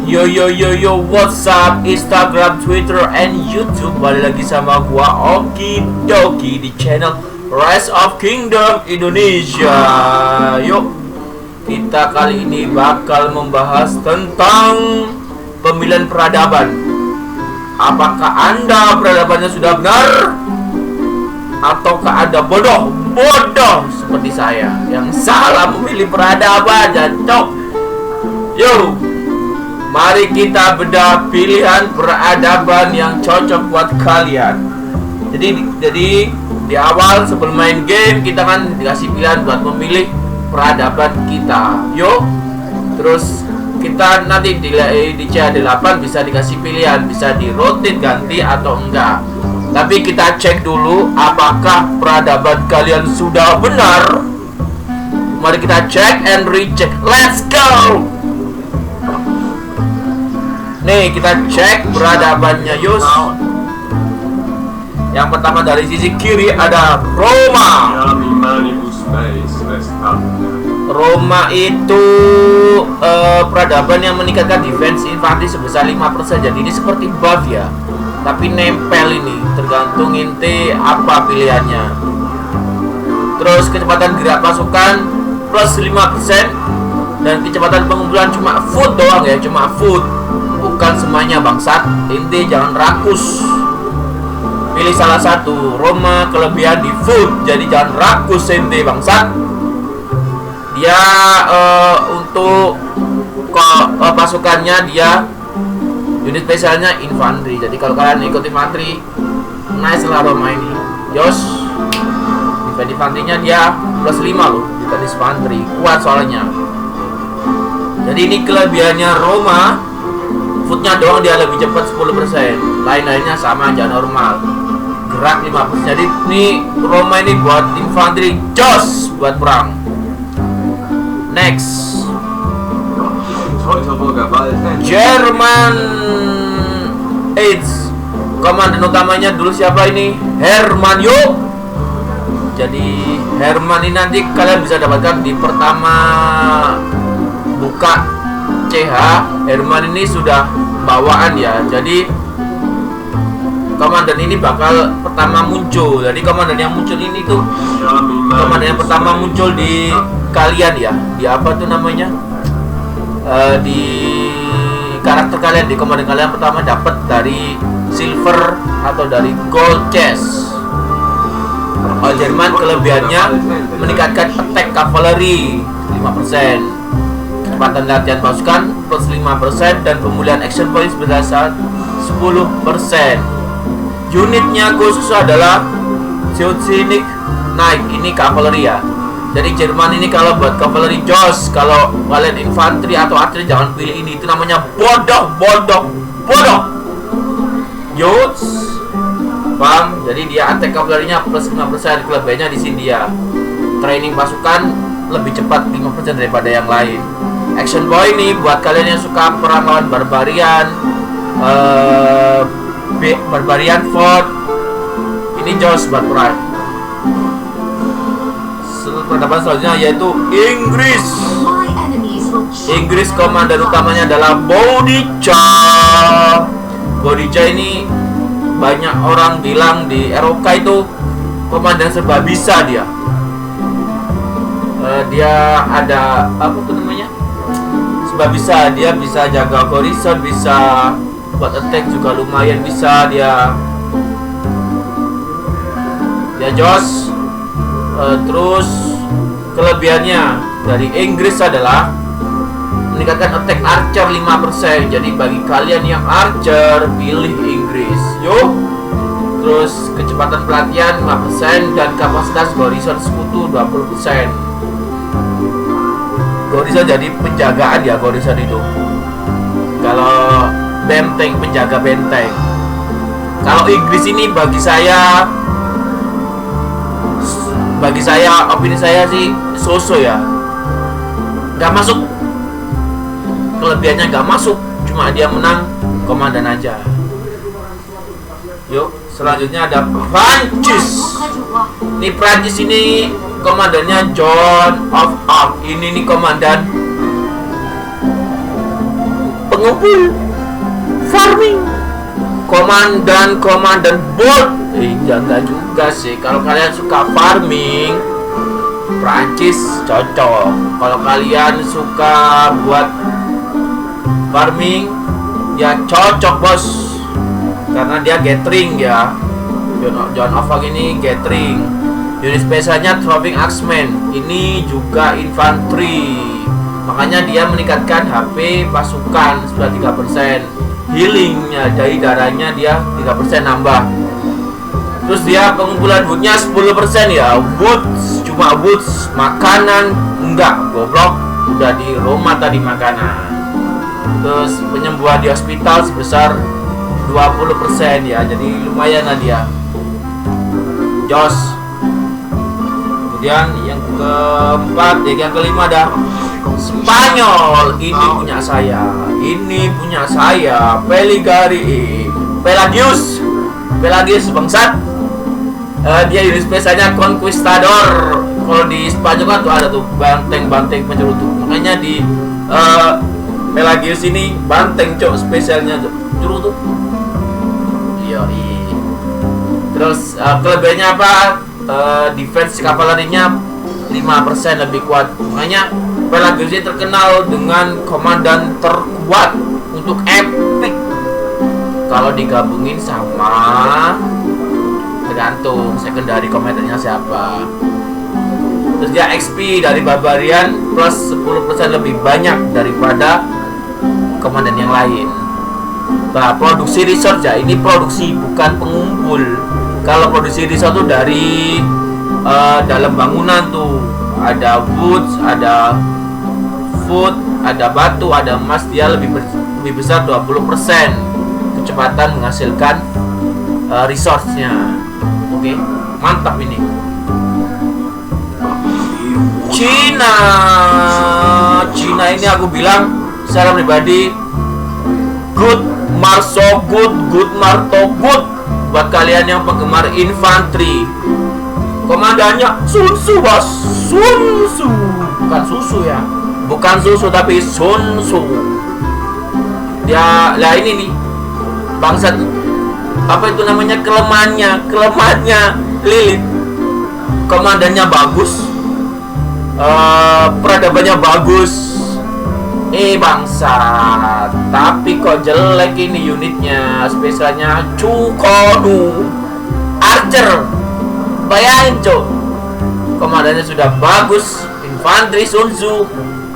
Yo yo yo yo, what's up Instagram, Twitter, and YouTube. Balik lagi sama gua Oki Doki di channel Rise of Kingdom Indonesia. Yuk, kita kali ini bakal membahas tentang pemilihan peradaban. Apakah Anda peradabannya sudah benar? Ataukah Anda bodoh seperti saya yang salah memilih peradaban? Jatuh. Yo, mari kita bedah pilihan peradaban yang cocok buat kalian. Jadi di awal sebelum main game kita kan dikasih pilihan buat memilih peradaban kita. Yo, terus kita nanti di CA8 bisa dikasih pilihan, bisa di rotate ganti atau enggak. Tapi kita cek dulu apakah peradaban kalian sudah benar. Mari kita cek and recheck. Let's go. Nih, kita cek peradabannya, Yus. Yang pertama dari sisi kiri ada Roma. Roma itu peradaban yang meningkatkan defense infanteri sebesar 5%. Jadi ini seperti buff ya, tapi nempel ini, tergantung inti apa pilihannya. Terus kecepatan gerak pasukan plus 5%. Dan kecepatan pengumpulan cuma food doang ya, cuma food, bukan semuanya bangsat. Inti jangan rakus, pilih salah satu. Roma kelebihan di food, jadi jangan rakus inti bangsat. Dia untuk pasukannya dia unit spesialnya infanteri. Jadi kalau kalian ikut infanteri, nice lah Roma ini. Yos, defense infanterinya dia plus 5 loh, defense infanteri kuat soalnya. Jadi ini kelebihannya Roma. Footnya doang dia lebih cepat 10%. Lain-lainnya sama aja normal. Gerak 5%. Jadi ini Roma ini buat infanteri, jos buat perang. Next, Jerman AIDS. Komandan utamanya dulu siapa ini? Hermann. Yuk. Jadi Hermann ini nanti kalian bisa dapatkan di pertama buka CH. Hermann ini sudah bawaan ya. Jadi komandan ini bakal pertama muncul. Jadi komandan yang muncul ini tuh komandan yang pertama muncul di kalian ya. Di apa tuh namanya? Di karakter kalian, di komandan kalian pertama dapat dari silver atau dari gold chest. Jerman kelebihannya meningkatkan attack cavalry 5%, kecepatan latihan pasukan plus 5%, dan pemulihan action points berdasar 10%. Unitnya khusus adalah Siouxinik Knight, ini cavalry ya. Jadi Jerman ini kalau buat cavalry jos. Kalau kalian infanteri atau arteri jangan pilih ini, itu namanya bodoh. Yots, paham? Jadi dia attack cavalry-nya plus 5%, kelebihannya di sini dia. Training pasukan lebih cepat 5% daripada yang lain. Action point ini buat kalian yang suka perang lawan barbarian, barbarian fort. Ini jos buat perang. Peradaban selanjutnya yaitu Inggris. Inggris komandan utamanya adalah Boudica. Boudica ini banyak orang bilang di Eropa itu komandan serba bisa dia. Dia ada apa tuh namanya? Serba bisa. Dia bisa jaga horizon, bisa buat attack juga lumayan bisa dia. Dia jos. Terus kelebihannya dari Inggris adalah meningkatkan attack archer 5%. Jadi bagi kalian yang archer, pilih Inggris. Yuk. Terus kecepatan pelatihan 5% dan kapasitas garrison sekutu 20%. Garrison jadi penjagaan ya, garrison itu. Kalau benteng, penjaga benteng. Kalau Inggris ini bagi saya, opini saya sih so-so ya, nggak masuk. Kelebihannya nggak masuk, cuma dia menang komandan aja. Yuk, selanjutnya ada Prancis. Ini Prancis ini komandannya John of Arc. Ini nih komandan pengumpul farming, komandan bold. Enggak juga sih. Kalau kalian suka farming, Prancis cocok. Kalau kalian suka buat farming, ya cocok bos, karena dia gathering ya. John of Arc ini gathering. Unit spesialnya Throwing Axeman, ini juga infantry, makanya dia meningkatkan HP pasukan sudah 3%. Healingnya dari darahnya dia 3% nambah. Terus dia pengumpulan woodnya 10% ya. Woods, cuma woods. Makanan enggak, goblok, udah di Roma tadi makanan. Terus penyembuhan di hospital sebesar 20% ya, jadi lumayan lah dia. Jos. Kemudian yang keempat, yang kelima dah Spanyol. Ini punya saya. Pelagius bangsat. Dia unit spesialnya Conquistador. Kalau di Spanyol kan tuh ada tuh banteng pencerutu. Makanya di Pelagius ini banteng cok spesialnya cok cerutu. Iya. Terus kelebihannya apa? Defense kavalerinya 5% lebih kuat. Makanya Pelagius ini terkenal dengan komandan terkuat untuk epic. Kalau digabungin sama, tergantung secondary komandannya siapa. Terus dia XP dari Barbarian plus 10% lebih banyak daripada komandan yang lain. Nah, produksi resource ya, ini produksi bukan pengumpul. Kalau produksi resource tuh dari dalam bangunan tuh ada woods, ada food, ada batu, ada emas. Dia lebih besar 20% kecepatan menghasilkan resource-nya. Oke, mantap ini. Cina ini aku bilang secara pribadi good marso good marto good buat kalian yang penggemar infanteri. Komandannya Sun Tzu bos, Sun Tzu, bukan susu ya, bukan susu tapi Sun Tzu. Dia lah ini nih bangsat, apa itu namanya, kelemahannya Lilith. Komandannya bagus, peradabannya bagus, bangsa, tapi kok jelek ini unitnya. Spesialnya Cukonu Archer. Bayangin cok, komandannya sudah bagus, infanteri Sun Tzu,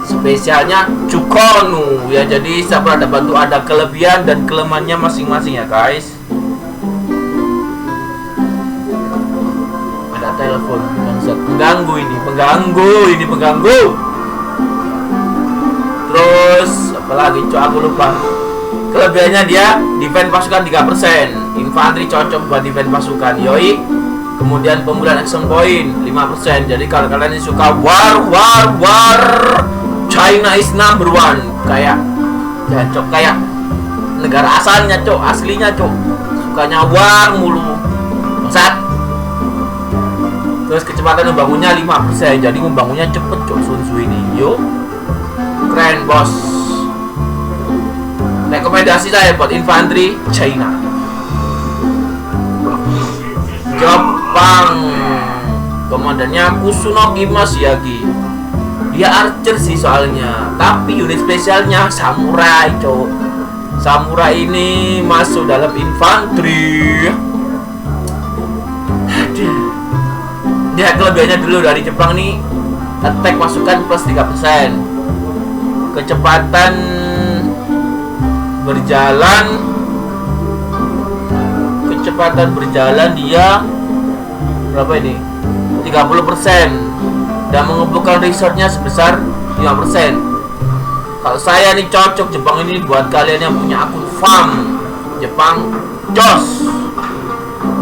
spesialnya Cukonu ya. Jadi setiap peradaban itu ada kelebihan dan kelemahannya masing-masing ya guys. Ada telepon bangsat, pengganggu. Terus apalagi cok, aku lupa. Kelebihannya dia defense pasukan 3%. Infanteri cocok buat defense pasukan. Yoi. Kemudian pemulihan action point 5%. Jadi kalau kalian suka war, China is number one. Kayak ya cok, kayak negara asalnya cok, aslinya cok, sukanya war mulu bangsat. Terus kecepatan membangunnya 5%. Jadi membangunnya cepet cok Sun Tzu ini. Yo, keren bos. Rekomendasi saya buat infanteri China. Jepang, komandannya Kusunoki Masyagi. Dia archer sih soalnya, tapi unit spesialnya samurai cok. Samurai ini masuk dalam infanteri. Dia kelebihannya dulu dari Jepang nih, attack pasukan plus 3%. Kecepatan berjalan dia berapa ini? 30%. Dan mengumpulkan resource-nya sebesar 5%. Kalau saya nih cocok Jepang ini buat kalian yang punya akun farm. Jepang jos.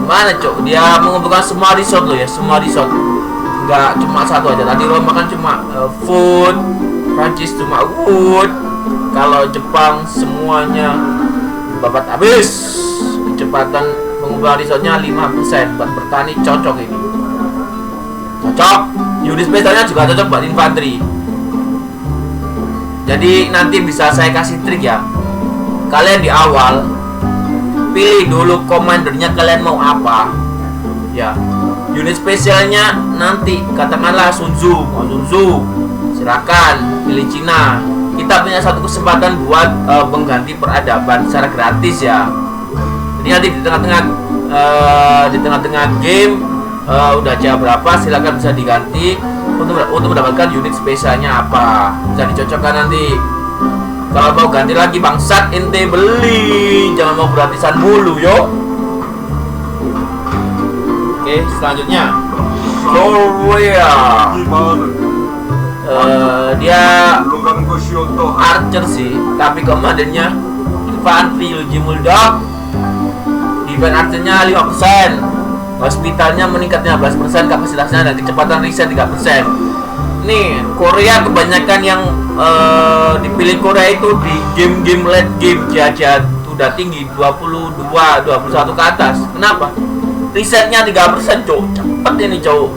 Mana cok? Dia mengumpulkan semua resource loh ya, semua resource. Enggak cuma satu aja. Tadi Roma kan cuma food, Prancis cuma wood. Kalau Jepang semuanya babat habis. Kecepatan pengumpulan resource-nya 5%. Buat bertani cocok ini. Cocok. Unit spesialnya juga cocok buat infanteri. Jadi nanti bisa saya kasih trik ya. kalian di awal pilih dulu komandernya kalian mau apa ya. Unit spesialnya nanti katakanlah Sun Tzu, mau Sun Tzu silakan pilih Cina. Kita punya satu kesempatan buat mengganti peradaban secara gratis ya. Jadi nanti di tengah-tengah game udah jam berapa silakan bisa diganti untuk mendapatkan unit spesialnya apa, bisa dicocokkan nanti. Kalau mau ganti lagi bangsat ente beli, jangan mau gratisan mulu yo. Oke, selanjutnya Korea. Dia archer sih, tapi komandannya infanteri uji muldak. Defense archernya 5%, hospitalnya meningkat 15%, kapasitasnya dan kecepatan reset 3%. Nih, Korea kebanyakan yang dipilih Korea itu di game-game late game jajan udah tinggi 21 ke atas. Kenapa? Resetnya 3%, cowok. Cepet ini, cowok.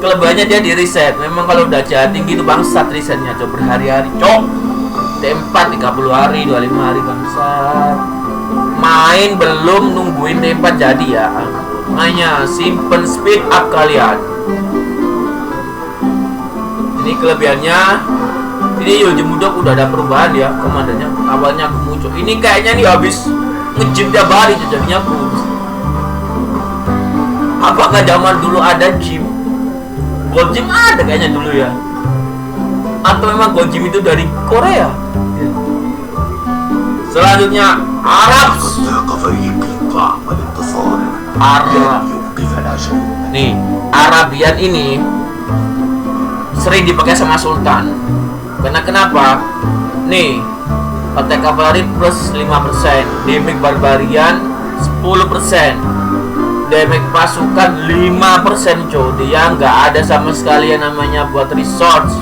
Kelebihannya dia di reset. Memang kalau udah jahat tinggi itu bangsat resetnya, cowok, berhari-hari, cowok. T4 30 hari, 25 hari bangsat. Main belum nungguin T4 jadi ya. Makanya simpen speed up kalian. Ini kelebihannya. Ini Yoji Mudok udah ada perubahan ya komandannya. Awalnya aku muncul. Ini kayaknya nih habis nge-gym tiap hari jadinya kurus. Apakah zaman dulu ada gym? Gold gym ada kayaknya dulu ya. Atau memang gold gym itu dari Korea? Selanjutnya Arab. Nih, Arabian ini sering dipakai sama Sultan. Karena kenapa? Nih, attack cavalry plus 5%, damage barbarian 10%, damage pasukan 5%, coy. Dia nggak ada sama sekali yang namanya buat resource.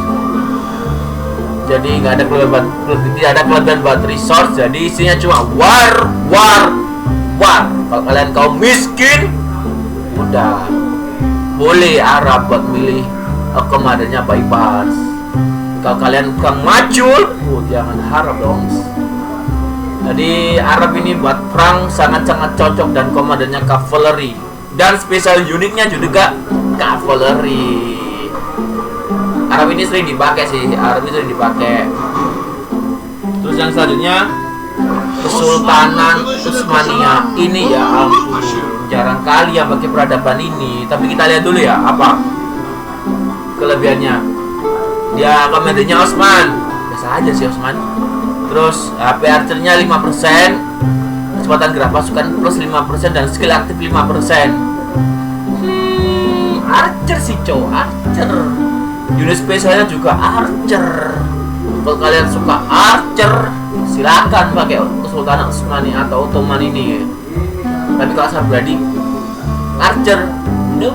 Jadi nggak ada kelebihan, tidak ada kelebihan buat resource. Jadi isinya cuma war. Kalau kalian kaum miskin, udah boleh Arab buat milih komandannya bypass. Kalau kalian bukan macul, jangan harap dong. Jadi Arab ini buat perang sangat-sangat cocok dan komandannya cavalry dan special unitnya juga cavalry. Arab ini sering dipakai sih, Arab ini sering dipakai. Terus yang selanjutnya Kesultanan Utsmania. Ini ya ampun, jarang kali yang pakai peradaban ini. Tapi kita lihat dulu ya apa kelebihannya. Dia komandannya Osman, biasa aja sih Osman. Terus HP archernya 5%, kecepatan gerak pasukan plus 5% dan skill aktif 5%. Archer sih cowok, archer. Unit spesialnya juga archer. Kalau kalian suka archer, silakan pakai Kesultanan Utsmani atau Ottoman ini. Tapi kalau saya pribadi archer, no.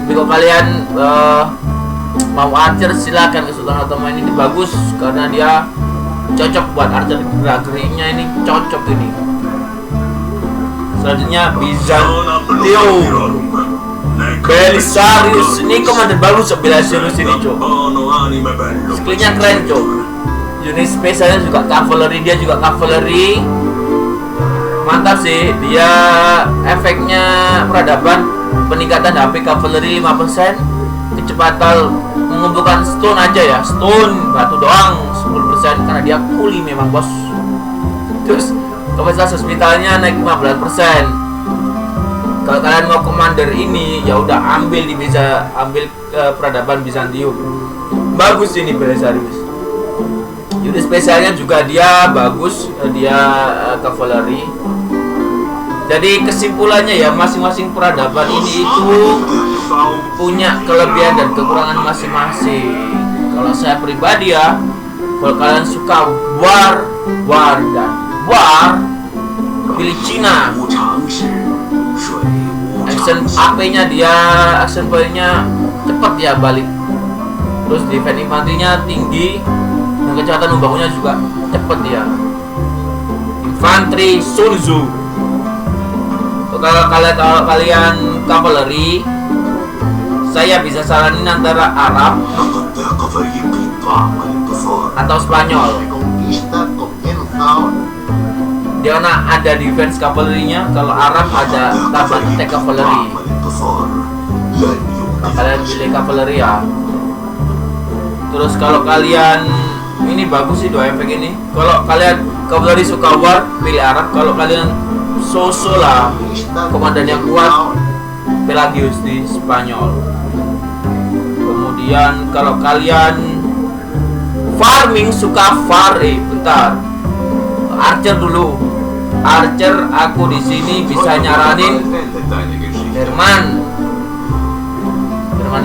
Tapi kalau kalian mau archer silakan Kesultanan Ottoman ini bagus karena dia cocok buat archer, gerak-geriknya ini cocok ini. Selanjutnya Byzantium. Belisarius ini komandan bagus Belisarius ini, cok. Skillnya keren, cok. Unit spesialnya juga cavalry, dia juga cavalry. Mantap sih, dia efeknya peradaban peningkatan HP cavalry 5%, kecepatan mengumpulkan stone aja ya, stone batu doang 10% karena dia kuli memang bos. Terus kapasitas hospitalnya naik 15%. Kalau kalian mau commander ini ya udah ambil bisa ambil peradaban Bizantium. Bagus ini Belisarius. Unit spesialnya juga dia bagus, dia cavalry. Jadi kesimpulannya ya masing-masing peradaban ini itu punya kelebihan dan kekurangan masing-masing. Kalau saya pribadi ya, kalau kalian suka war pilih Cina. Action AP-nya dia, action point-nya cepat ya balik. Terus defense infanterinya tinggi dan kecepatan membangunnya juga cepat ya. Infanteri Sun Tzu. Kalau kalian cavalry, saya bisa saranin antara Arab atau Spanyol. Dia ada defense cavalry-nya. Kalau Arab ada tambahan attack cavalry. Kalian pilih cavalry ya. Terus kalau kalian ini bagus sih dua efek ini. Kalau kalian cavalry suka war, pilih Arab. Kalau kalian so-so lah komandan yang kuat, Pelagius di Spanyol. Kemudian kalau kalian farming suka bentar, Archer dulu. Archer aku di sini bisa nyaranin Herman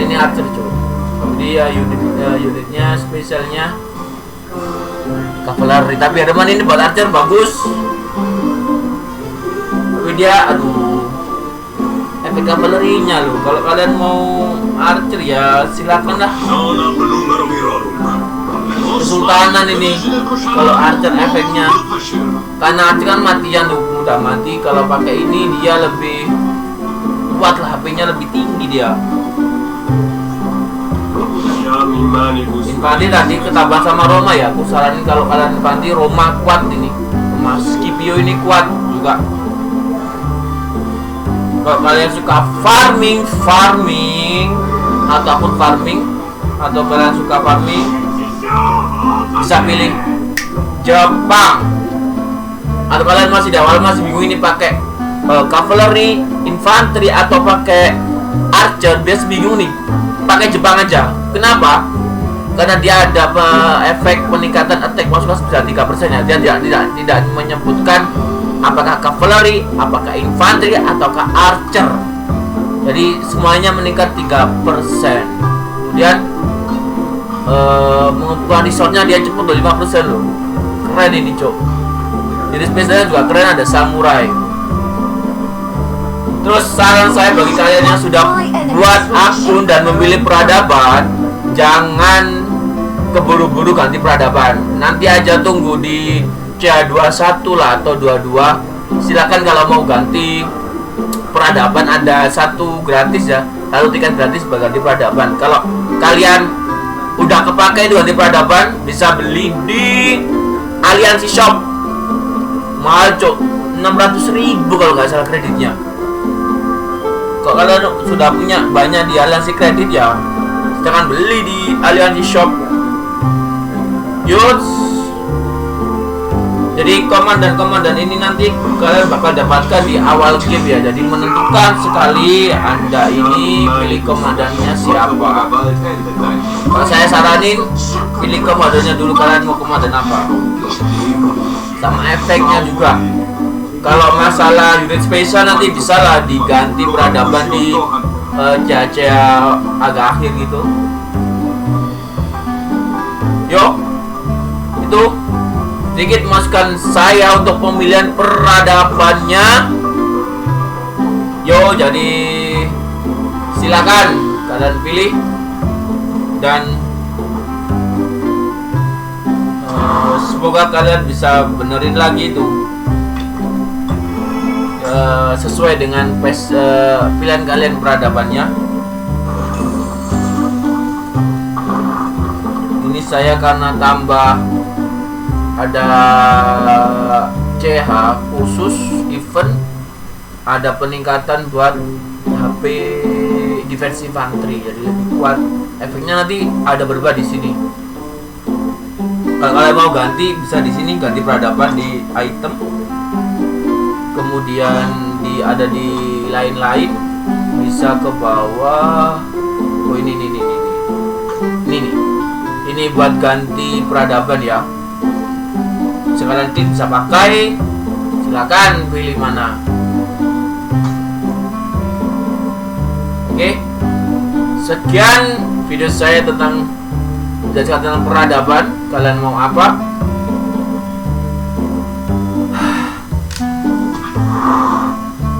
ini Archer cuy. Dia unitnya spesialnya cavalry, tapi Herman ini buat Archer bagus. Tapi dia efek cavalry-nya loh. Kalau kalian mau Archer ya silakan lah. Kesultanan ini kalau Archer efeknya, karena Archer kan matian tuh, mudah mati. Kalau pakai ini dia lebih kuat lah, HP-nya lebih tinggi dia. Infanteri tadi ketahuan sama Roma ya. Aku saranin kalau kalian infanteri Roma kuat ini. Roma Scipio ini kuat juga. Kalau kalian suka farming atau kalian suka farming, bisa pilih Jepang. Atau kalian masih di awal, masih bingung ini pakai cavalry, infanteri atau pakai archer, biasa bingung nih. Pakai Jepang aja. Kenapa? Karena dia ada efek peningkatan attack pasukan sebesar 3% ya. Dia tidak menyebutkan apakah cavalry, apakah infanteri, ataukah archer. Jadi semuanya meningkat 3%. Kemudian mengumpulkan resource-nya dia cepet loh, 5% loh. Keren ini cok. Jadi spesialnya juga keren, ada samurai. Terus saran saya bagi kalian yang sudah buat akun dan memilih peradaban, jangan keburu-buru ganti peradaban. Nanti aja tunggu di CA21 lah atau 22. Silakan kalau mau ganti peradaban, ada satu gratis ya, satu tiket gratis buat ganti peradaban. Kalau kalian udah kepakai itu ganti peradaban, bisa beli di Aliansi Shop. Mahal cok, 600.000 kalau nggak salah kreditnya. Kalau kalian sudah punya banyak di aliansi kredit ya, jangan beli di aliansi shop. Yuts. Jadi komandan ini nanti kalian bakal dapatkan di awal game ya. Jadi menentukan sekali Anda ini pilih komandannya siapa. Kalau saya saranin pilih komandannya dulu, kalian mau komandan apa. Sama efeknya juga. Kalau masalah unit spesial nanti bisa lah diganti peradaban di CA agak akhir gitu. Yuk, itu sedikit masukan saya untuk pemilihan peradabannya. Yo, jadi silakan kalian pilih dan semoga kalian bisa benerin lagi itu. Sesuai dengan pilihan kalian peradabannya. Ini saya karena tambah ada CH khusus event, ada peningkatan buat HP defense infantry, jadi lebih kuat. Efeknya nanti ada berubah di sini. Kalau kalian mau ganti bisa di sini ganti peradaban di item. Kemudian ada di lain-lain, bisa ke bawah. Oh ini buat ganti peradaban ya. Sekalian bisa pakai, silakan pilih mana. Oke, sekian video saya tentang peradaban. Kalian mau apa?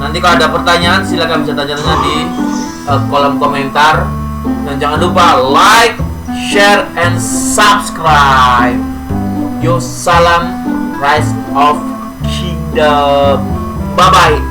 Nanti kalau ada pertanyaan silakan bisa tanya-tanya di kolom komentar. Dan jangan lupa like, share, and subscribe. Yo, salam Rise of Kingdom. Bye-bye.